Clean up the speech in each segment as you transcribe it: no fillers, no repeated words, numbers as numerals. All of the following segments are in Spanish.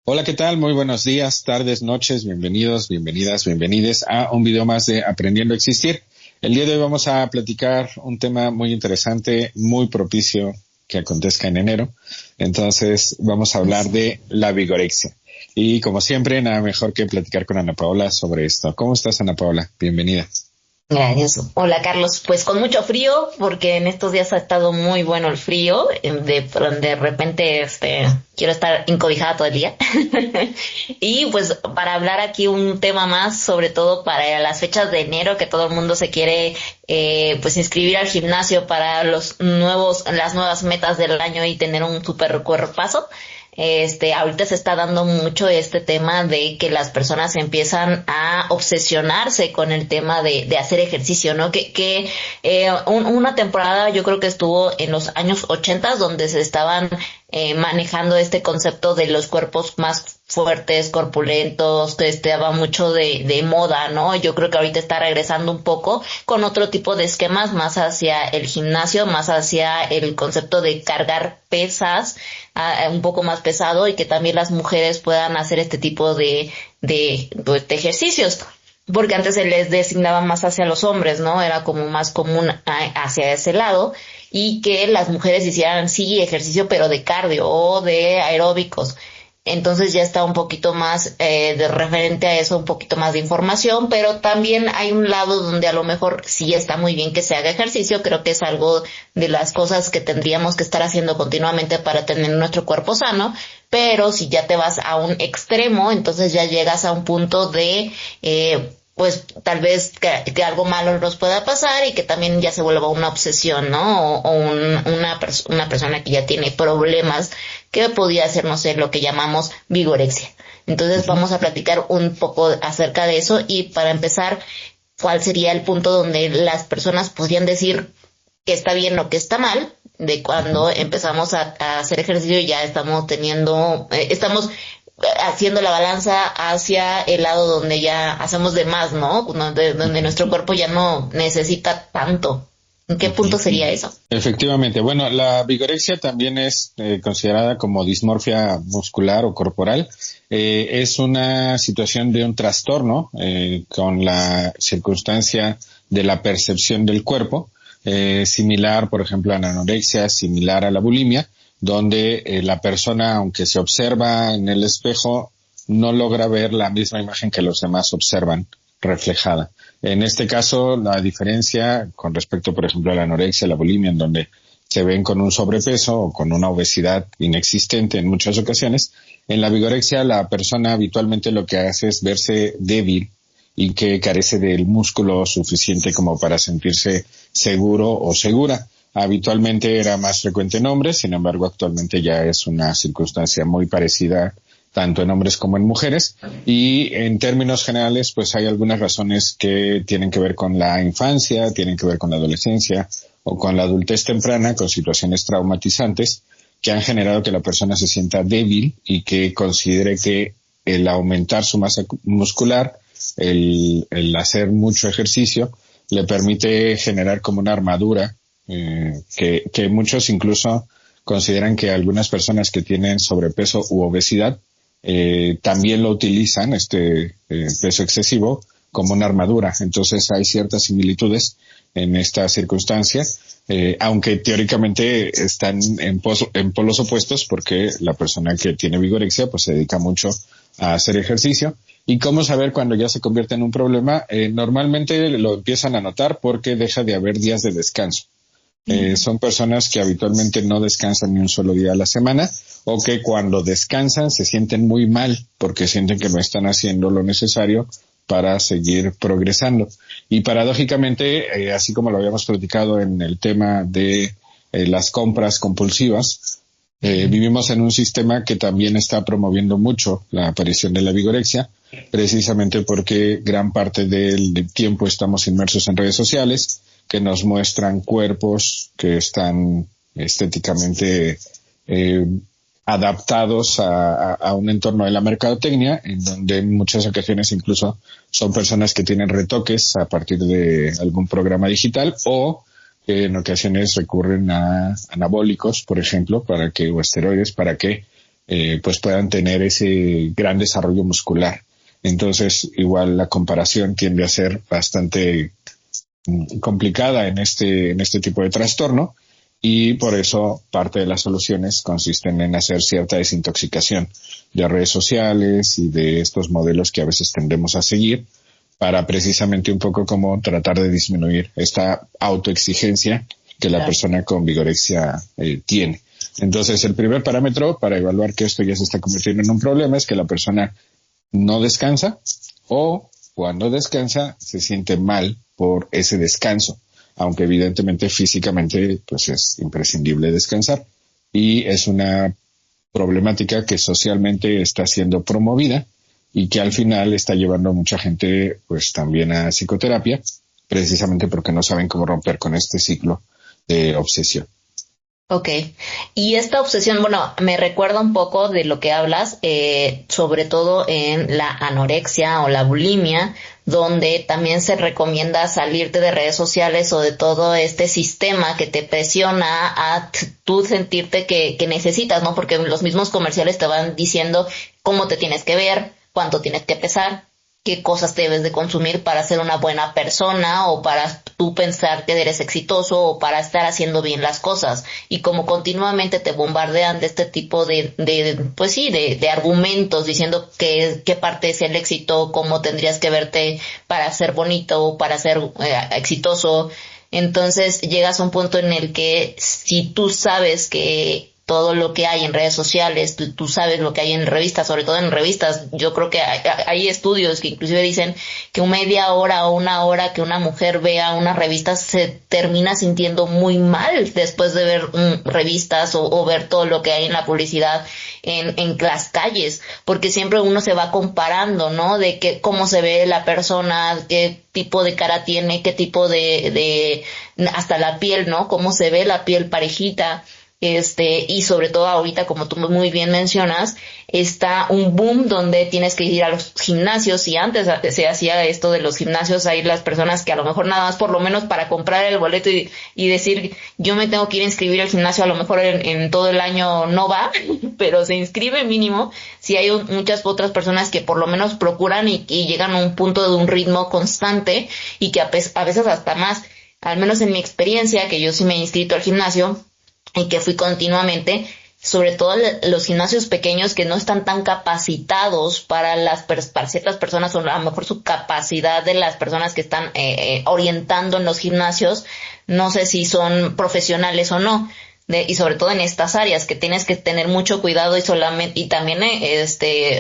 Hola, ¿qué tal? Muy buenos días, tardes, noches, bienvenidos, bienvenidas, bienvenides a un video más de Aprendiendo a Existir. El día de hoy vamos a platicar un tema muy interesante, muy propicio que acontezca en enero. Entonces vamos a hablar de la vigorexia. Y como siempre, nada mejor que platicar con Ana Paola sobre esto. ¿Cómo estás, Ana Paola? Bienvenida. Gracias. Hola Carlos, pues con mucho frío porque en estos días ha estado muy bueno el frío, de repente quiero estar encobijada todo el día. Y pues para hablar aquí un tema más, sobre todo para las fechas de enero, que todo el mundo se quiere pues inscribir al gimnasio para las nuevas metas del año y tener un super cuerpazo. Ahorita se está dando mucho este tema de que las personas empiezan a obsesionarse con el tema de hacer ejercicio, ¿no? Una temporada yo creo que estuvo en los años 80 donde se estaban manejando este concepto de los cuerpos más fuertes, corpulentos, que estaba mucho de moda, ¿no? Yo creo que ahorita está regresando un poco con otro tipo de esquemas, más hacia el gimnasio, más hacia el concepto de cargar pesas, un poco más pesado, y que también las mujeres puedan hacer este tipo de ejercicios. Porque antes se les designaba más hacia los hombres, ¿no? Era como más común hacia ese lado, y que las mujeres hicieran sí ejercicio, pero de cardio o de aeróbicos. Entonces ya está un poquito más de referente a eso, un poquito más de información, pero también hay un lado donde a lo mejor sí está muy bien que se haga ejercicio. Creo que es algo de las cosas que tendríamos que estar haciendo continuamente para tener nuestro cuerpo sano, pero si ya te vas a un extremo, entonces ya llegas a un punto de pues tal vez que algo malo nos pueda pasar y que también ya se vuelva una obsesión, ¿no? Una persona que ya tiene problemas, que podría ser, no sé, lo que llamamos vigorexia. Entonces vamos a platicar un poco acerca de eso, y para empezar, ¿cuál sería el punto donde las personas podrían decir que está bien o que está mal? De cuando empezamos a hacer ejercicio y ya estamos estamos haciendo la balanza hacia el lado donde ya hacemos de más, ¿no? Donde nuestro cuerpo ya no necesita tanto. ¿En qué punto sería eso? Efectivamente. Bueno, la vigorexia también es considerada como dismorfia muscular o corporal. Es una situación de un trastorno con la circunstancia de la percepción del cuerpo, similar, por ejemplo, a la anorexia, similar a la bulimia, donde la persona, aunque se observa en el espejo, no logra ver la misma imagen que los demás observan reflejada. En este caso, la diferencia con respecto, por ejemplo, a la anorexia, la bulimia, en donde se ven con un sobrepeso o con una obesidad inexistente en muchas ocasiones, en la vigorexia la persona habitualmente lo que hace es verse débil y que carece del músculo suficiente como para sentirse seguro o segura. Habitualmente era más frecuente en hombres, sin embargo actualmente ya es una circunstancia muy parecida tanto en hombres como en mujeres, y en términos generales pues hay algunas razones que tienen que ver con la infancia, tienen que ver con la adolescencia o con la adultez temprana, con situaciones traumatizantes que han generado que la persona se sienta débil y que considere que el aumentar su masa muscular, el hacer mucho ejercicio, le permite generar como una armadura que muchos incluso consideran que algunas personas que tienen sobrepeso u obesidad también lo utilizan, peso excesivo, como una armadura. Entonces hay ciertas similitudes en esta circunstancia, aunque teóricamente están en polos opuestos, porque la persona que tiene vigorexia pues se dedica mucho a hacer ejercicio. ¿Y cómo saber cuando ya se convierte en un problema? Normalmente lo empiezan a notar porque deja de haber días de descanso. Son personas que habitualmente no descansan ni un solo día a la semana, o que cuando descansan se sienten muy mal porque sienten que no están haciendo lo necesario para seguir progresando. Y paradójicamente, así como lo habíamos platicado en el tema de las compras compulsivas, vivimos en un sistema que también está promoviendo mucho la aparición de la vigorexia, precisamente porque gran parte del tiempo estamos inmersos en redes sociales que nos muestran cuerpos que están estéticamente adaptados a un entorno de la mercadotecnia, en donde en muchas ocasiones incluso son personas que tienen retoques a partir de algún programa digital o que en ocasiones recurren a anabólicos, por ejemplo, o esteroides, para que pues puedan tener ese gran desarrollo muscular. Entonces, igual la comparación tiende a ser bastante complicada en este tipo de trastorno, y por eso parte de las soluciones consisten en hacer cierta desintoxicación de redes sociales y de estos modelos que a veces tendemos a seguir, para precisamente un poco como tratar de disminuir esta autoexigencia que la persona con vigorexia tiene. Entonces, el primer parámetro para evaluar que esto ya se está convirtiendo en un problema es que la persona no descansa, o cuando descansa se siente mal por ese descanso, aunque evidentemente físicamente pues es imprescindible descansar, y es una problemática que socialmente está siendo promovida y que al final está llevando a mucha gente pues también a psicoterapia, precisamente porque no saben cómo romper con este ciclo de obsesión. Ok, y esta obsesión, bueno, me recuerda un poco de lo que hablas, sobre todo en la anorexia o la bulimia, donde también se recomienda salirte de redes sociales o de todo este sistema que te presiona a tú sentirte que necesitas, ¿no? Porque los mismos comerciales te van diciendo cómo te tienes que ver, cuánto tienes que pesar, qué cosas debes de consumir para ser una buena persona, o para tú pensar que eres exitoso, o para estar haciendo bien las cosas. Y como continuamente te bombardean de este tipo de argumentos diciendo qué parte es el éxito, cómo tendrías que verte para ser bonito o para ser exitoso. Entonces llegas a un punto en el que si tú sabes que todo lo que hay en redes sociales, tú sabes lo que hay en revistas, sobre todo en revistas, yo creo que hay estudios que inclusive dicen que media hora o una hora que una mujer vea una revista se termina sintiendo muy mal después de ver revistas o ver todo lo que hay en la publicidad en las calles, porque siempre uno se va comparando, ¿no? De cómo se ve la persona, qué tipo de cara tiene, qué tipo de hasta la piel, ¿no? Cómo se ve la piel parejita. Y sobre todo ahorita, como tú muy bien mencionas, está un boom donde tienes que ir a los gimnasios, y antes se hacía esto de los gimnasios, hay las personas que a lo mejor nada más por lo menos para comprar el boleto y decir, yo me tengo que ir a inscribir al gimnasio, a lo mejor en todo el año no va, pero se inscribe mínimo. Si hay muchas otras personas que por lo menos procuran y llegan a un punto de un ritmo constante, y que a veces hasta más, al menos en mi experiencia, que yo sí me he inscrito al gimnasio y que fui continuamente, sobre todo los gimnasios pequeños que no están tan capacitados para ciertas personas, o a lo mejor su capacidad de las personas que están orientando en los gimnasios, no sé si son profesionales o no. Y sobre todo en estas áreas que tienes que tener mucho cuidado, y también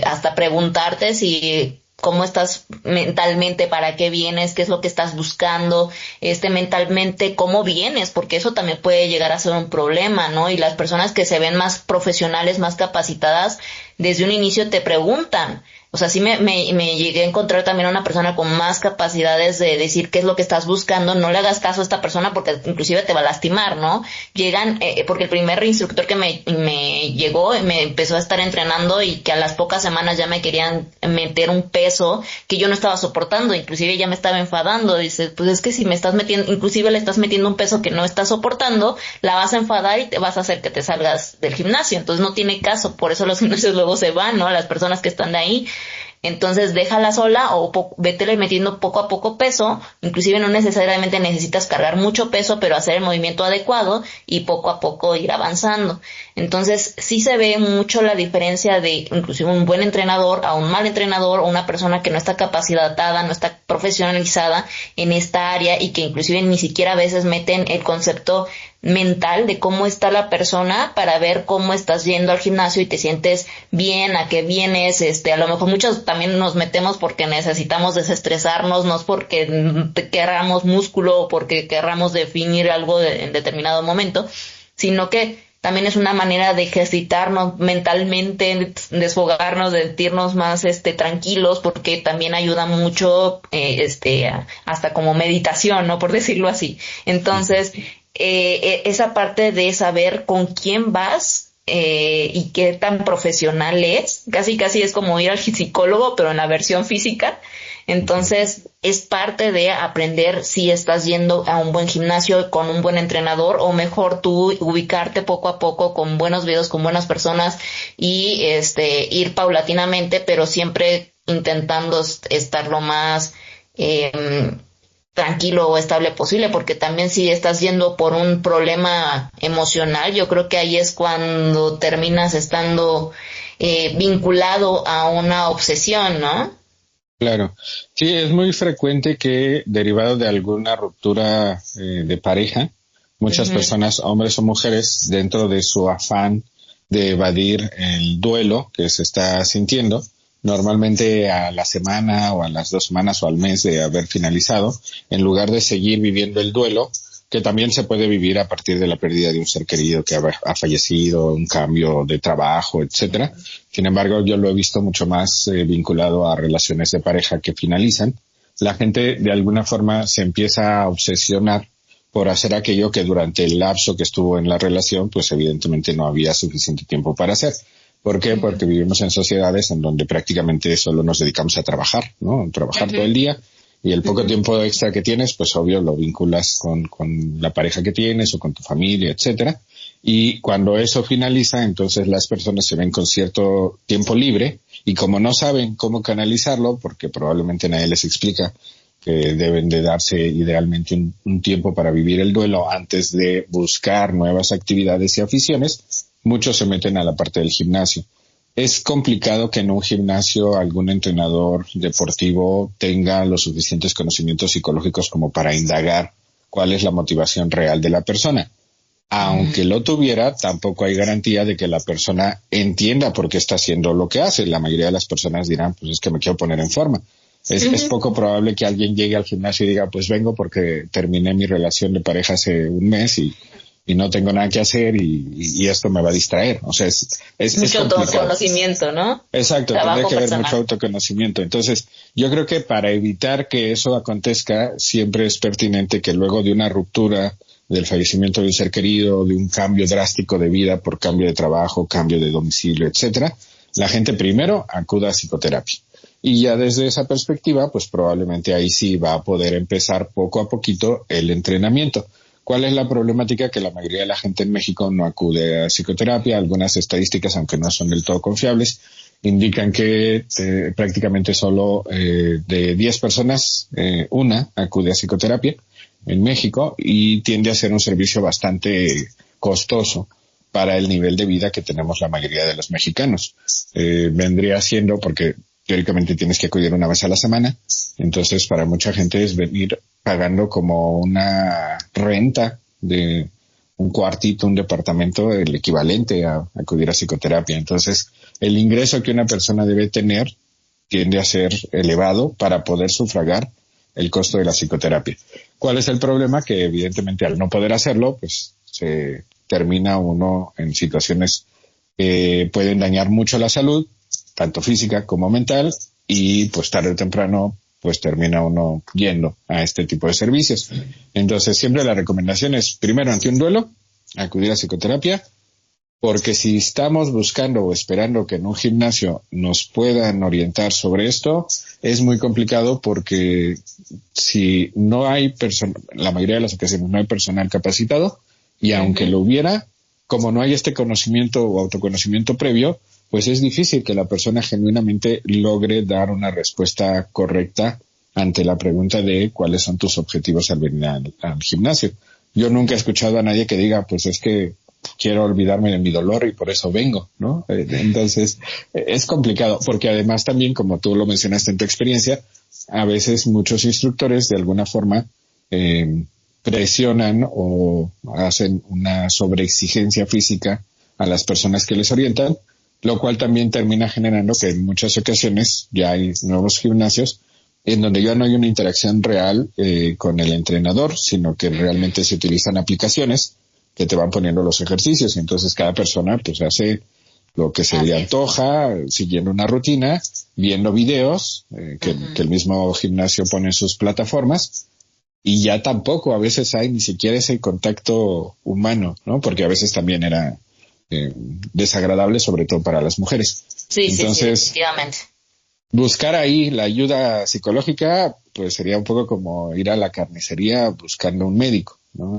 hasta preguntarte si cómo estás mentalmente, para qué vienes, qué es lo que estás buscando, mentalmente cómo vienes, porque eso también puede llegar a ser un problema, ¿no? Y las personas que se ven más profesionales, más capacitadas, desde un inicio te preguntan. O sea, sí me llegué a encontrar también a una persona con más capacidades de decir qué es lo que estás buscando. No le hagas caso a esta persona porque inclusive te va a lastimar, ¿no? Llegan, porque el primer instructor que me llegó, me empezó a estar entrenando, y que a las pocas semanas ya me querían meter un peso que yo no estaba soportando, inclusive ya me estaba enfadando. Dice, pues es que si me estás metiendo, inclusive le estás metiendo un peso que no estás soportando, la vas a enfadar y te vas a hacer que te salgas del gimnasio. Entonces no tiene caso, por eso los gimnasios luego se van, ¿no? Las personas que están de ahí. Entonces déjala sola, o vétele metiendo poco a poco peso. Inclusive no necesariamente necesitas cargar mucho peso, pero hacer el movimiento adecuado y poco a poco ir avanzando. Entonces sí se ve mucho la diferencia de inclusive un buen entrenador a un mal entrenador, o una persona que no está capacitada, no está profesionalizada en esta área, y que inclusive ni siquiera a veces meten el concepto mental de cómo está la persona para ver cómo estás yendo al gimnasio y te sientes bien, a qué vienes. A lo mejor muchos también nos metemos porque necesitamos desestresarnos, no es porque querramos músculo o porque querramos definir algo en determinado momento, sino que también es una manera de ejercitarnos mentalmente, desfogarnos, de sentirnos más tranquilos, porque también ayuda mucho hasta como meditación, ¿no? Por decirlo así. Entonces, esa parte de saber con quién vas y qué tan profesional es, casi es como ir al psicólogo, pero en la versión física. Entonces, es parte de aprender si estás yendo a un buen gimnasio con un buen entrenador, o mejor tú ubicarte poco a poco con buenos videos, con buenas personas, y ir paulatinamente, pero siempre intentando estar lo más tranquilo o estable posible, porque también si estás yendo por un problema emocional, yo creo que ahí es cuando terminas estando vinculado a una obsesión, ¿no? Claro, sí, es muy frecuente que derivado de alguna ruptura de pareja, muchas Ujú. personas, hombres o mujeres, dentro de su afán de evadir el duelo que se está sintiendo, normalmente a la semana o a las 2 semanas o al mes de haber finalizado, en lugar de seguir viviendo el duelo, que también se puede vivir a partir de la pérdida de un ser querido que ha fallecido, un cambio de trabajo, etcétera. Sin embargo, yo lo he visto mucho más vinculado a relaciones de pareja que finalizan. La gente de alguna forma se empieza a obsesionar por hacer aquello que durante el lapso que estuvo en la relación, pues evidentemente no había suficiente tiempo para hacer. ¿Por qué? Ujú. Porque vivimos en sociedades en donde prácticamente solo nos dedicamos a trabajar, ¿no? Trabajar todo el Ujú. día, y el poco Ujú. tiempo extra que tienes, pues obvio lo vinculas con la pareja que tienes o con tu familia, etcétera. Y cuando eso finaliza, entonces las personas se ven con cierto tiempo libre, y como no saben cómo canalizarlo, porque probablemente nadie les explica que deben de darse idealmente un tiempo para vivir el duelo antes de buscar nuevas actividades y aficiones, muchos se meten a la parte del gimnasio. Es complicado que en un gimnasio algún entrenador deportivo tenga los suficientes conocimientos psicológicos como para indagar cuál es la motivación real de la persona. Aunque Ujú. lo tuviera, tampoco hay garantía de que la persona entienda por qué está haciendo lo que hace. La mayoría de las personas dirán, pues es que me quiero poner en forma. Es Ujú. poco probable que alguien llegue al gimnasio y diga, pues vengo porque terminé mi relación de pareja hace un mes y no tengo nada que hacer y esto me va a distraer. O sea, es Mucho complicado. autoconocimiento, ¿no? Exacto, tendría Trabajo que haber mucho personal. autoconocimiento. Entonces, yo creo que para evitar que eso acontezca, siempre es pertinente que luego de una ruptura, del fallecimiento de un ser querido, de un cambio drástico de vida por cambio de trabajo, cambio de domicilio, etcétera, la gente primero acuda a psicoterapia. Y ya desde esa perspectiva, pues probablemente ahí sí va a poder empezar poco a poquito el entrenamiento. ¿Cuál es la problemática? Que la mayoría de la gente en México no acude a psicoterapia. Algunas estadísticas, aunque no son del todo confiables, indican que prácticamente solo de 10 personas, una acude a psicoterapia en México, y tiende a ser un servicio bastante costoso para el nivel de vida que tenemos la mayoría de los mexicanos. Vendría siendo, porque teóricamente tienes que acudir una vez a la semana, entonces para mucha gente es venir pagando como una renta de un cuartito, un departamento, el equivalente a acudir a psicoterapia. Entonces, el ingreso que una persona debe tener tiende a ser elevado para poder sufragar el costo de la psicoterapia. ¿Cuál es el problema? Que evidentemente al no poder hacerlo, pues se termina uno en situaciones que pueden dañar mucho la salud, tanto física como mental, y pues tarde o temprano pues termina uno yendo a este tipo de servicios. Entonces siempre la recomendación es, primero, ante un duelo, acudir a psicoterapia, porque si estamos buscando o esperando que en un gimnasio nos puedan orientar sobre esto, es muy complicado, porque si no hay la mayoría de las ocasiones no hay personal capacitado, y aunque Ujú. lo hubiera, como no hay este conocimiento o autoconocimiento previo, pues es difícil que la persona genuinamente logre dar una respuesta correcta ante la pregunta de cuáles son tus objetivos al venir al gimnasio. Yo nunca he escuchado a nadie que diga, pues es que quiero olvidarme de mi dolor y por eso vengo, ¿no? Entonces, es complicado, porque además también, como tú lo mencionaste en tu experiencia, a veces muchos instructores de alguna forma presionan o hacen una sobreexigencia física a las personas que les orientan, lo cual también termina generando que en muchas ocasiones ya hay nuevos gimnasios en donde ya no hay una interacción real con el entrenador, sino que realmente se utilizan aplicaciones que te van poniendo los ejercicios, y entonces cada persona pues hace lo que se le Así es. antoja, siguiendo una rutina, viendo videos que el Ujú. mismo gimnasio pone en sus plataformas, y ya tampoco a veces hay ni siquiera ese contacto humano, ¿no? Porque a veces también era desagradable, sobre todo para las mujeres. Sí, sí, sí, Entonces, definitivamente. buscar ahí la ayuda psicológica, pues sería un poco como ir a la carnicería buscando un médico, ¿no?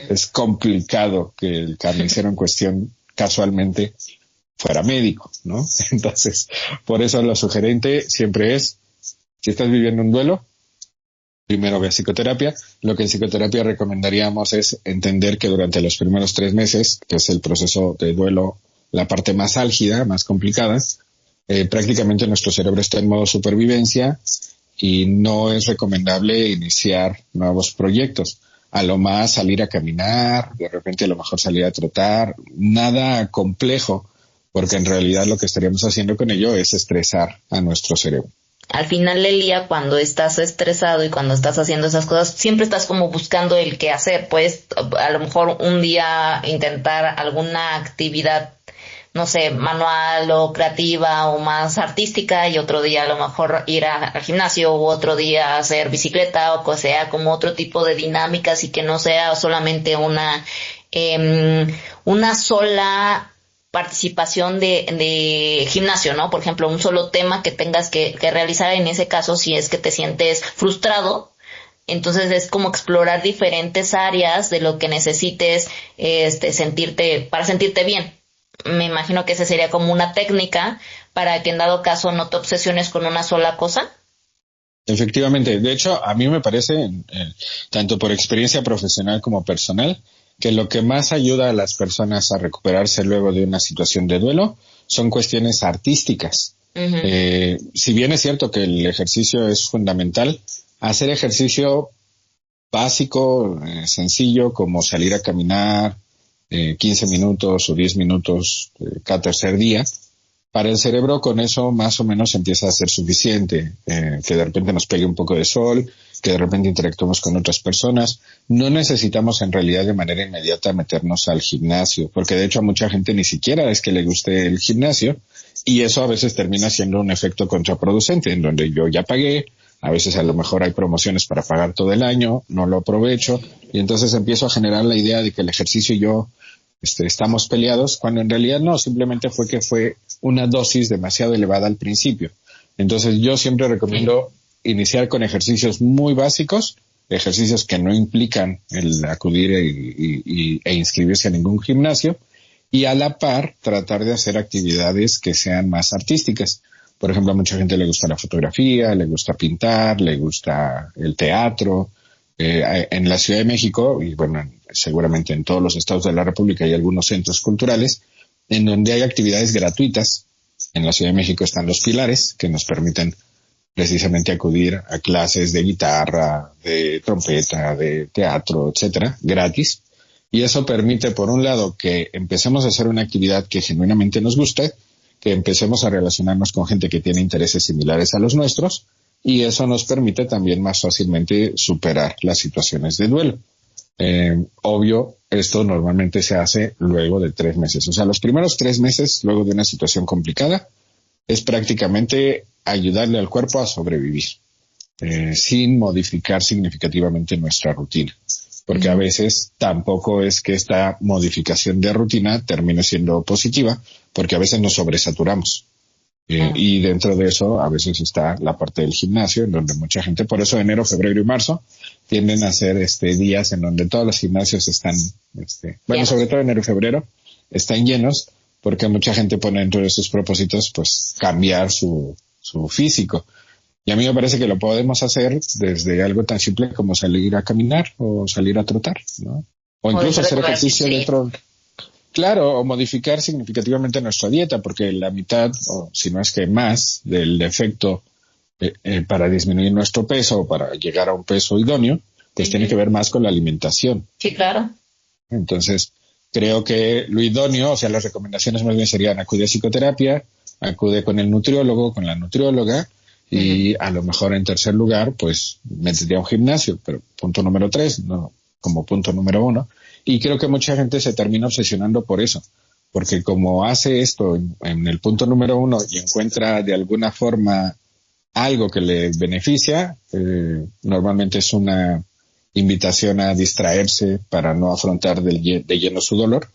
Es complicado que el carnicero en cuestión casualmente fuera médico, ¿no? Entonces, por eso lo sugerente siempre es, si estás viviendo un duelo, primero ve a psicoterapia. Lo que en psicoterapia recomendaríamos es entender que durante los primeros 3 meses, que es el proceso de duelo, la parte más álgida, más complicada, prácticamente nuestro cerebro está en modo supervivencia y no es recomendable iniciar nuevos proyectos. A lo más salir a caminar, de repente a lo mejor salir a trotar, nada complejo, porque en realidad lo que estaríamos haciendo con ello es estresar a nuestro cerebro. Al final del día, cuando estás estresado y cuando estás haciendo esas cosas, siempre estás como buscando el qué hacer. Puedes a lo mejor un día intentar alguna actividad, no sé, manual o creativa o más artística, y otro día a lo mejor ir al gimnasio, u otro día hacer bicicleta, o que sea como otro tipo de dinámicas, y que no sea solamente una sola participación de gimnasio, ¿no? Por ejemplo, un solo tema que tengas que realizar en ese caso, si es que te sientes frustrado. Entonces es como explorar diferentes áreas de lo que necesites, para sentirte bien. Me imagino que esa sería como una técnica para que en dado caso no te obsesiones con una sola cosa. Efectivamente, de hecho, a mí me parece, tanto por experiencia profesional como personal, que lo que más ayuda a las personas a recuperarse luego de una situación de duelo son cuestiones artísticas. Si bien es cierto que el ejercicio es fundamental, hacer ejercicio básico, sencillo, como salir a caminar 15 minutos o 10 minutos cada tercer día, para el cerebro con eso más o menos empieza a ser suficiente, que de repente nos pegue un poco de sol, que de repente interactuemos con otras personas. No necesitamos en realidad de manera inmediata meternos al gimnasio, porque de hecho a mucha gente ni siquiera es que le guste el gimnasio, y eso a veces termina siendo un efecto contraproducente, en donde yo ya pagué, a veces a lo mejor hay promociones para pagar todo el año, no lo aprovecho, y entonces empiezo a generar la idea de que el ejercicio y yo estamos peleados, cuando en realidad no, simplemente fue una dosis demasiado elevada al principio. Entonces yo siempre recomiendo iniciar con ejercicios muy básicos, ejercicios que no implican el acudir e inscribirse a ningún gimnasio, y a la par tratar de hacer actividades que sean más artísticas. Por ejemplo, a mucha gente le gusta la fotografía, le gusta pintar, le gusta el teatro. En la Ciudad de México, y bueno, seguramente en todos los estados de la República hay algunos centros culturales en donde hay actividades gratuitas. En la Ciudad de México están los Pilares, que nos permiten precisamente acudir a clases de guitarra, de trompeta, de teatro, etcétera, gratis. Y eso permite, por un lado, que empecemos a hacer una actividad que genuinamente nos guste, que empecemos a relacionarnos con gente que tiene intereses similares a los nuestros, y eso nos permite también más fácilmente superar las situaciones de duelo. Obvio, esto normalmente se hace luego de 3 meses. O sea, los primeros 3 meses, luego de una situación complicada, es prácticamente ayudarle al cuerpo a sobrevivir, sin modificar significativamente nuestra rutina. Porque a veces tampoco es que esta modificación de rutina termine siendo positiva, porque a veces nos sobresaturamos. Y dentro de eso a veces está la parte del gimnasio, en donde mucha gente, por eso enero, febrero y marzo tienden a ser días en donde todos los gimnasios están, bueno, sobre todo enero y febrero, están llenos, porque mucha gente pone dentro de sus propósitos pues cambiar su físico. Y a mí me parece que lo podemos hacer desde algo tan simple como salir a caminar o salir a trotar, ¿no? O incluso hacer ejercicio dentro. Claro, o modificar significativamente nuestra dieta, porque la mitad, o si no es que más, del efecto para disminuir nuestro peso o para llegar a un peso idóneo, pues tiene que ver más con la alimentación. Sí, claro. Entonces, creo que lo idóneo, o sea, las recomendaciones más bien serían acude a psicoterapia, acude con el nutriólogo, con la nutrióloga, y a lo mejor en tercer lugar, pues métete a un gimnasio, pero punto número 3, no como punto número 1. Y creo que mucha gente se termina obsesionando por eso, porque como hace esto en el punto número 1 y encuentra de alguna forma algo que le beneficia, normalmente es una invitación a distraerse para no afrontar de lleno su dolor,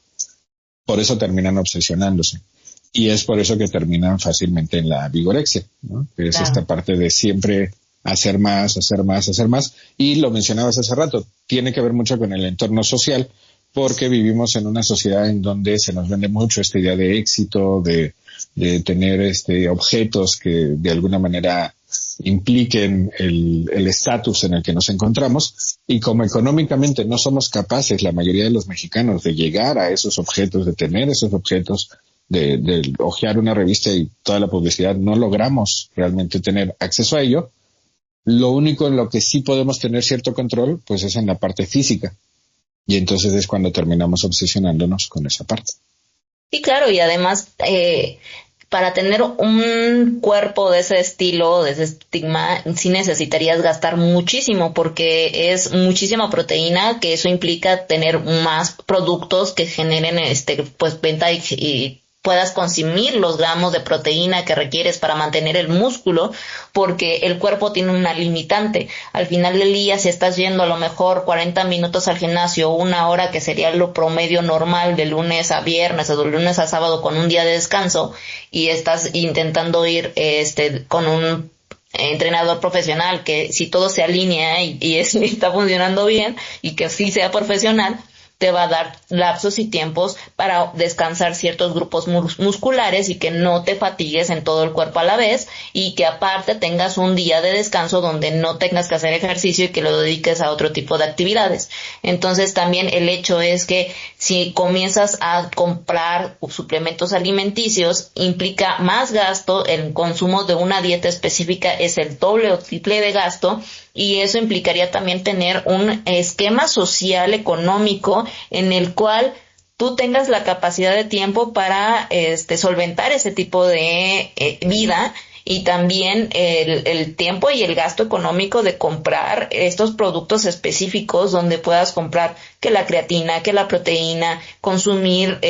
por eso terminan obsesionándose. y es por eso que terminan fácilmente en la vigorexia, ¿no? Que es esta parte de siempre hacer más, hacer más, hacer más. Y lo mencionabas hace rato, tiene que ver mucho con el entorno social, porque vivimos en una sociedad en donde se nos vende mucho esta idea de éxito, de tener objetos que de alguna manera impliquen el estatus en el que nos encontramos, y como económicamente no somos capaces, la mayoría de los mexicanos, de llegar a esos objetos, de tener esos objetos, de hojear una revista y toda la publicidad, no logramos realmente tener acceso a ello. Lo único en lo que sí podemos tener cierto control, pues es en la parte física. Y entonces es cuando terminamos obsesionándonos con esa parte. Sí, claro, y además, para tener un cuerpo de ese estilo, de ese estigma, sí necesitarías gastar muchísimo, porque es muchísima proteína, que eso implica tener más productos que generen pues venta y puedas consumir los gramos de proteína que requieres para mantener el músculo, porque el cuerpo tiene una limitante. Al final del día, si estás yendo a lo mejor 40 minutos al gimnasio, 1 hora, que sería lo promedio normal de lunes a viernes o de lunes a sábado con un día de descanso, y estás intentando ir con un entrenador profesional, que si todo se alinea y está funcionando bien y que sí sea profesional, te va a dar lapsos y tiempos para descansar ciertos grupos musculares y que no te fatigues en todo el cuerpo a la vez, y que aparte tengas un día de descanso donde no tengas que hacer ejercicio y que lo dediques a otro tipo de actividades. Entonces también el hecho es que si comienzas a comprar suplementos alimenticios, implica más gasto. El consumo de una dieta específica es el doble o triple de gasto, y eso implicaría también tener un esquema social, económico, en el cual tú tengas la capacidad de tiempo para solventar ese tipo de vida, y también el tiempo y el gasto económico de comprar estos productos específicos, donde puedas comprar que la creatina, que la proteína, consumir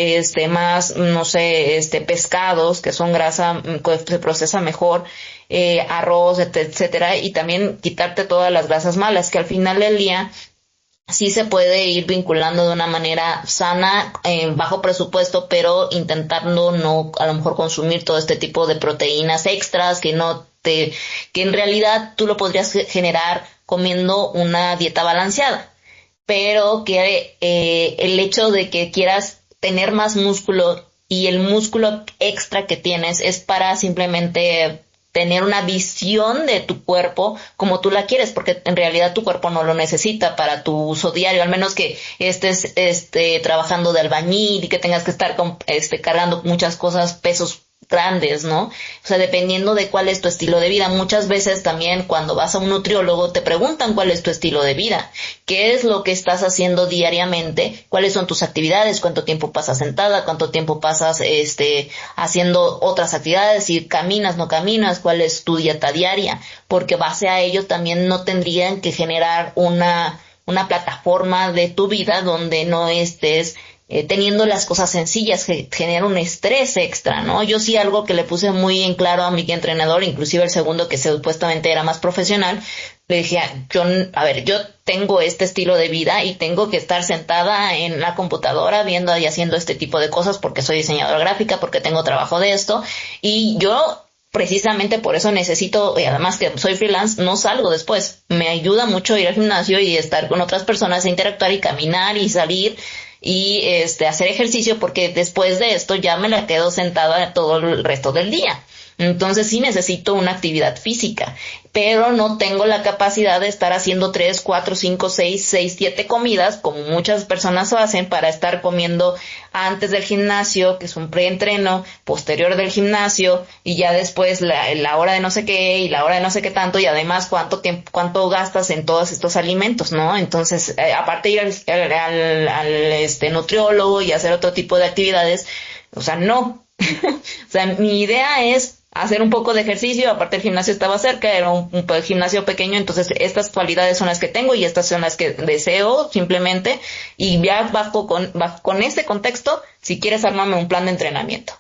más, no sé, pescados, que son grasa que se procesa mejor, arroz, etcétera, y también quitarte todas las grasas malas, que al final del día sí se puede ir vinculando de una manera sana, bajo presupuesto, pero intentando no a lo mejor consumir todo este tipo de proteínas extras que en realidad tú lo podrías generar comiendo una dieta balanceada, pero que el hecho de que quieras tener más músculo, y el músculo extra que tienes es para simplemente tener una visión de tu cuerpo como tú la quieres, porque en realidad tu cuerpo no lo necesita para tu uso diario, al menos que estés trabajando de albañil y que tengas que estar cargando muchas cosas, pesos grandes, ¿no? O sea, dependiendo de cuál es tu estilo de vida. Muchas veces también cuando vas a un nutriólogo te preguntan cuál es tu estilo de vida, qué es lo que estás haciendo diariamente, cuáles son tus actividades, cuánto tiempo pasas sentada, cuánto tiempo pasas haciendo otras actividades, si caminas, no caminas, cuál es tu dieta diaria, porque base a ello también no tendrían que generar una plataforma de tu vida donde no estés teniendo las cosas sencillas, que genera un estrés extra, ¿no? Yo sí, algo que le puse muy en claro a mi entrenador, inclusive el segundo, que supuestamente era más profesional, le dije, yo tengo este estilo de vida y tengo que estar sentada en la computadora viendo y haciendo este tipo de cosas porque soy diseñadora gráfica, porque tengo trabajo de esto, y yo precisamente por eso necesito, y además que soy freelance, no salgo después. Me ayuda mucho ir al gimnasio y estar con otras personas, e interactuar y caminar y salir y hacer ejercicio, porque después de esto ya me la quedo sentada todo el resto del día. Entonces sí necesito una actividad física, pero no tengo la capacidad de estar haciendo 3, 4, 5, 6, 7 comidas, como muchas personas lo hacen, para estar comiendo antes del gimnasio, que es un preentreno, posterior del gimnasio, y ya después la hora de no sé qué y la hora de no sé qué tanto, y además cuánto gastas en todos estos alimentos, ¿no? Entonces, aparte de ir al nutriólogo y hacer otro tipo de actividades, o sea, no. O sea, mi idea es hacer un poco de ejercicio. Aparte el gimnasio estaba cerca, era un gimnasio pequeño, entonces estas cualidades son las que tengo y estas son las que deseo simplemente, y ya bajo con este contexto, si quieres armarme un plan de entrenamiento.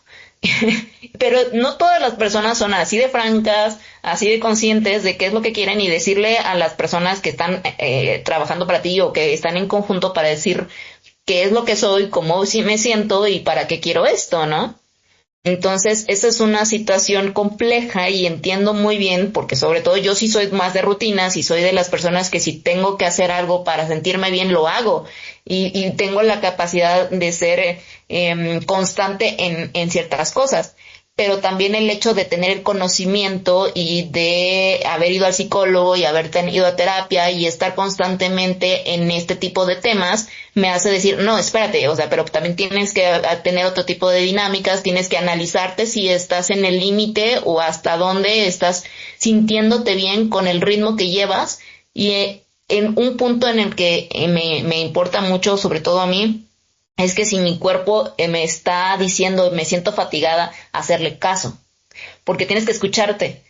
Pero no todas las personas son así de francas, así de conscientes de qué es lo que quieren, y decirle a las personas que están trabajando para ti o que están en conjunto, para decir qué es lo que soy, cómo sí me siento y para qué quiero esto, ¿no? Entonces, esa es una situación compleja y entiendo muy bien, porque sobre todo yo sí soy más de rutinas y soy de las personas que si tengo que hacer algo para sentirme bien, lo hago. Y tengo la capacidad de ser constante en ciertas cosas. Pero también el hecho de tener el conocimiento y de haber ido al psicólogo y haber ido a terapia y estar constantemente en este tipo de temas me hace decir, no, espérate, o sea, pero también tienes que tener otro tipo de dinámicas, tienes que analizarte si estás en el límite o hasta dónde estás sintiéndote bien con el ritmo que llevas. Y en un punto en el que me importa mucho, sobre todo a mí, es que si mi cuerpo me está diciendo me siento fatigada, hacerle caso, porque tienes que escucharte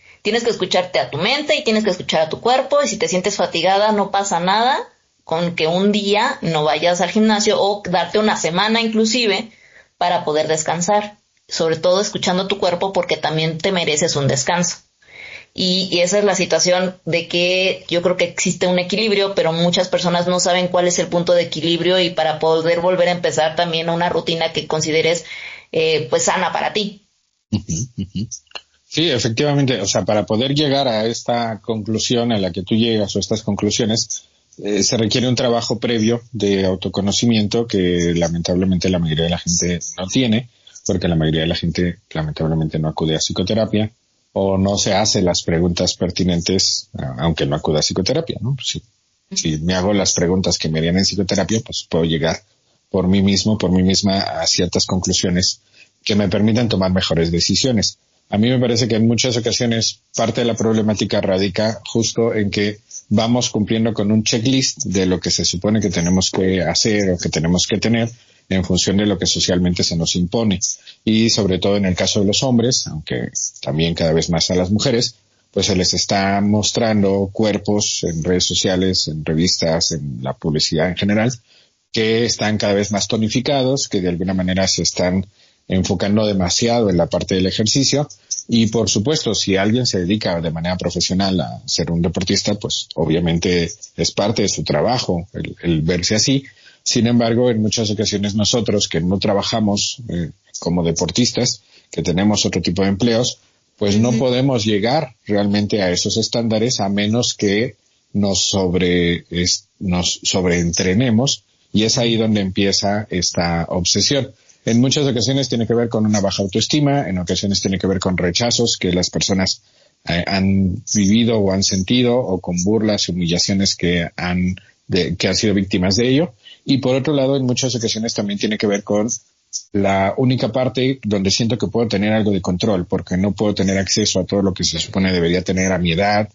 a tu mente y tienes que escuchar a tu cuerpo, y si te sientes fatigada no pasa nada con que un día no vayas al gimnasio o darte una semana inclusive para poder descansar, sobre todo escuchando tu cuerpo porque también te mereces un descanso. Y esa es la situación de que yo creo que existe un equilibrio, pero muchas personas no saben cuál es el punto de equilibrio y para poder volver a empezar también una rutina que consideres pues sana para ti. Sí, efectivamente, o sea, para poder llegar a esta conclusión a la que tú llegas o estas conclusiones, se requiere un trabajo previo de autoconocimiento que lamentablemente la mayoría de la gente no tiene, porque la mayoría de la gente lamentablemente no acude a psicoterapia o no se hace las preguntas pertinentes, aunque no acuda a psicoterapia, ¿no? Si me hago las preguntas que me harían en psicoterapia, pues puedo llegar por mí mismo, por mí misma, a ciertas conclusiones que me permitan tomar mejores decisiones. A mí me parece que en muchas ocasiones parte de la problemática radica justo en que vamos cumpliendo con un checklist de lo que se supone que tenemos que hacer o que tenemos que tener en función de lo que socialmente se nos impone. Y sobre todo en el caso de los hombres, aunque también cada vez más a las mujeres, pues se les está mostrando cuerpos en redes sociales, en revistas, en la publicidad en general, que están cada vez más tonificados, que de alguna manera se están enfocando demasiado en la parte del ejercicio. Y por supuesto, si alguien se dedica de manera profesional a ser un deportista, pues obviamente es parte de su trabajo el verse así. Sin embargo, en muchas ocasiones nosotros que no trabajamos como deportistas, que tenemos otro tipo de empleos, pues no podemos llegar realmente a esos estándares a menos que nos sobreentrenemos, y es ahí donde empieza esta obsesión. En muchas ocasiones tiene que ver con una baja autoestima, en ocasiones tiene que ver con rechazos que las personas han vivido o han sentido, o con burlas y humillaciones que han sido víctimas de ello. Y por otro lado, en muchas ocasiones también tiene que ver con la única parte donde siento que puedo tener algo de control, porque no puedo tener acceso a todo lo que se supone debería tener a mi edad,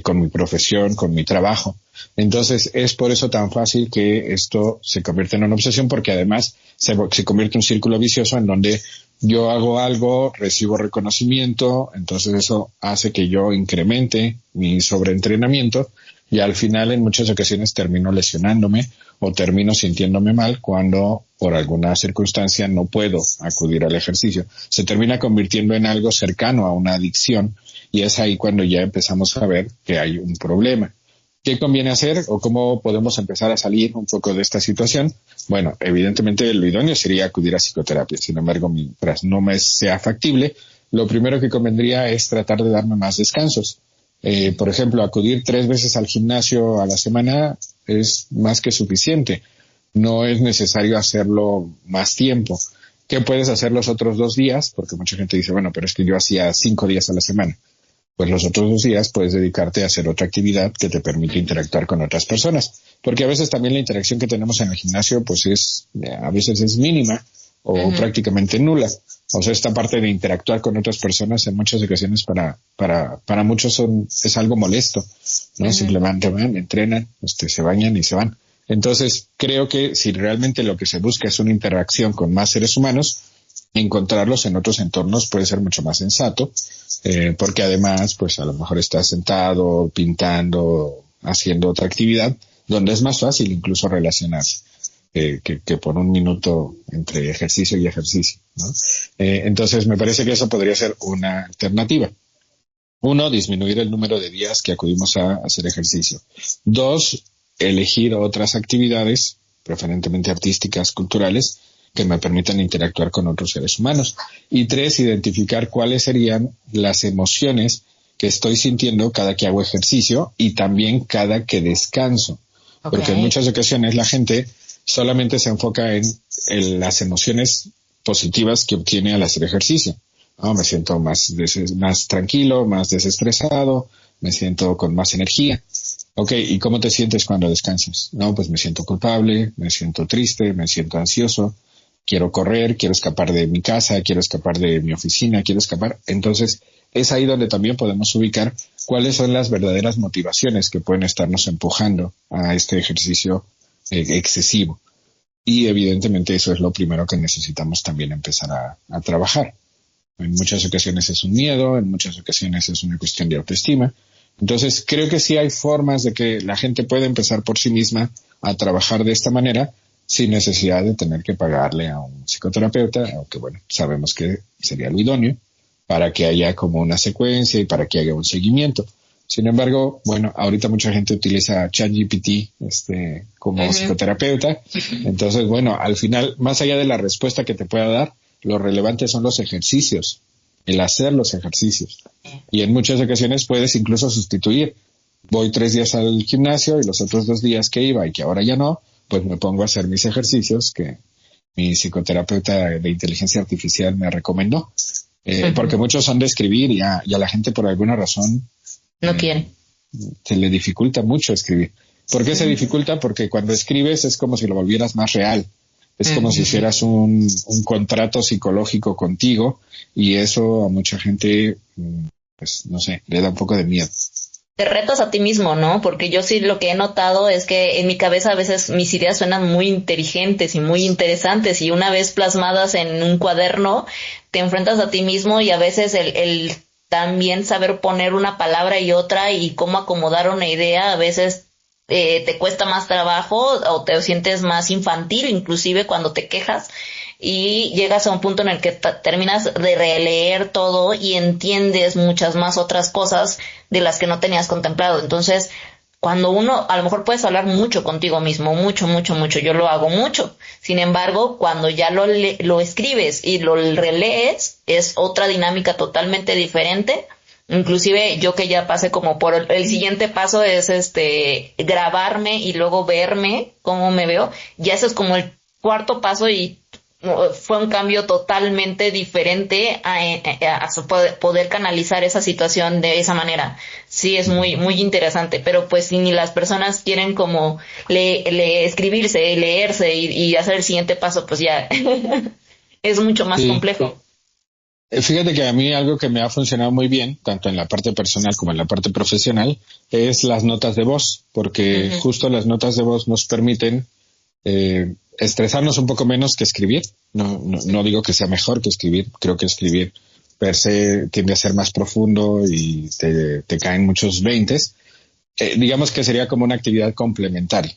con mi profesión, con mi trabajo. Entonces es por eso tan fácil que esto se convierte en una obsesión, porque además se convierte en un círculo vicioso en donde yo hago algo, recibo reconocimiento, entonces eso hace que yo incremente mi sobreentrenamiento y al final en muchas ocasiones termino lesionándome o termino sintiéndome mal cuando por alguna circunstancia no puedo acudir al ejercicio. Se termina convirtiendo en algo cercano a una adicción y es ahí cuando ya empezamos a ver que hay un problema. ¿Qué conviene hacer o cómo podemos empezar a salir un poco de esta situación? Bueno, evidentemente lo idóneo sería acudir a psicoterapia. Sin embargo, mientras no me sea factible, lo primero que convendría es tratar de darme más descansos. Por ejemplo, acudir 3 veces al gimnasio a la semana es más que suficiente. No es necesario hacerlo más tiempo. ¿Qué puedes hacer los otros 2 días? Porque mucha gente dice, bueno, pero es que yo hacía 5 días a la semana. Pues los otros 2 días puedes dedicarte a hacer otra actividad que te permite interactuar con otras personas. Porque a veces también la interacción que tenemos en el gimnasio pues a veces es mínima o prácticamente nula. O sea, esta parte de interactuar con otras personas en muchas ocasiones para muchos es algo molesto, ¿no? Simplemente van, entrenan, se bañan y se van. Entonces, creo que si realmente lo que se busca es una interacción con más seres humanos, encontrarlos en otros entornos puede ser mucho más sensato, porque además, pues a lo mejor estás sentado, pintando, haciendo otra actividad, donde es más fácil incluso relacionarse. Que por un minuto entre ejercicio y ejercicio, ¿no? Entonces me parece que eso podría ser una alternativa. 1, disminuir el número de días que acudimos a hacer ejercicio. 2, elegir otras actividades, preferentemente artísticas, culturales, que me permitan interactuar con otros seres humanos. Y 3, identificar cuáles serían las emociones que estoy sintiendo cada que hago ejercicio y también cada que descanso. Okay. Porque en muchas ocasiones la gente solamente se enfoca en las emociones positivas que obtiene al hacer ejercicio. ¿No? Me siento más tranquilo, más desestresado, me siento con más energía. Ok, ¿y cómo te sientes cuando descansas? No, pues me siento culpable, me siento triste, me siento ansioso, quiero correr, quiero escapar de mi casa, quiero escapar de mi oficina, quiero escapar. Entonces, es ahí donde también podemos ubicar cuáles son las verdaderas motivaciones que pueden estarnos empujando a este ejercicio excesivo. Y evidentemente eso es lo primero que necesitamos también empezar a trabajar. En muchas ocasiones es un miedo, en muchas ocasiones es una cuestión de autoestima. Entonces, creo que sí hay formas de que la gente pueda empezar por sí misma a trabajar de esta manera sin necesidad de tener que pagarle a un psicoterapeuta, aunque bueno, sabemos que sería lo idóneo, para que haya como una secuencia y para que haya un seguimiento. Sin embargo, bueno, ahorita mucha gente utiliza ChatGPT como psicoterapeuta. Entonces, bueno, al final, más allá de la respuesta que te pueda dar, lo relevante son los ejercicios, el hacer los ejercicios. Y en muchas ocasiones puedes incluso sustituir. Voy 3 días al gimnasio y los otros 2 días que iba y que ahora ya no, pues me pongo a hacer mis ejercicios que mi psicoterapeuta de inteligencia artificial me recomendó. Porque muchos son de escribir y a la gente por alguna razón no quiere. Se le dificulta mucho escribir. ¿Por qué se dificulta? Porque cuando escribes es como si lo volvieras más real. Es como si hicieras un contrato psicológico contigo y eso a mucha gente, pues no sé, le da un poco de miedo. Te retas a ti mismo, ¿no? Porque yo sí lo que he notado es que en mi cabeza a veces mis ideas suenan muy inteligentes y muy interesantes y una vez plasmadas en un cuaderno te enfrentas a ti mismo y a veces el también saber poner una palabra y otra y cómo acomodar una idea a veces te cuesta más trabajo o te sientes más infantil inclusive cuando te quejas y llegas a un punto en el que terminas de releer todo y entiendes muchas más otras cosas de las que no tenías contemplado. Entonces, cuando uno, a lo mejor puedes hablar mucho contigo mismo, mucho, yo lo hago mucho. Sin embargo, cuando ya lo escribes y lo relees, es otra dinámica totalmente diferente. Inclusive yo que ya pasé como por el siguiente paso es grabarme y luego verme cómo me veo. Ya eso es como el cuarto paso y fue un cambio totalmente diferente a poder canalizar esa situación de esa manera. Sí, es muy, muy interesante, pero pues si ni las personas quieren como escribirse, leerse y hacer el siguiente paso, pues ya es mucho más complejo. Fíjate que a mí algo que me ha funcionado muy bien, tanto en la parte personal como en la parte profesional, es las notas de voz, porque justo las notas de voz nos permiten estresarnos un poco menos que escribir. No digo que sea mejor que escribir, creo que escribir per se tiende a ser más profundo y te caen muchos veintes. Digamos que sería como una actividad complementaria.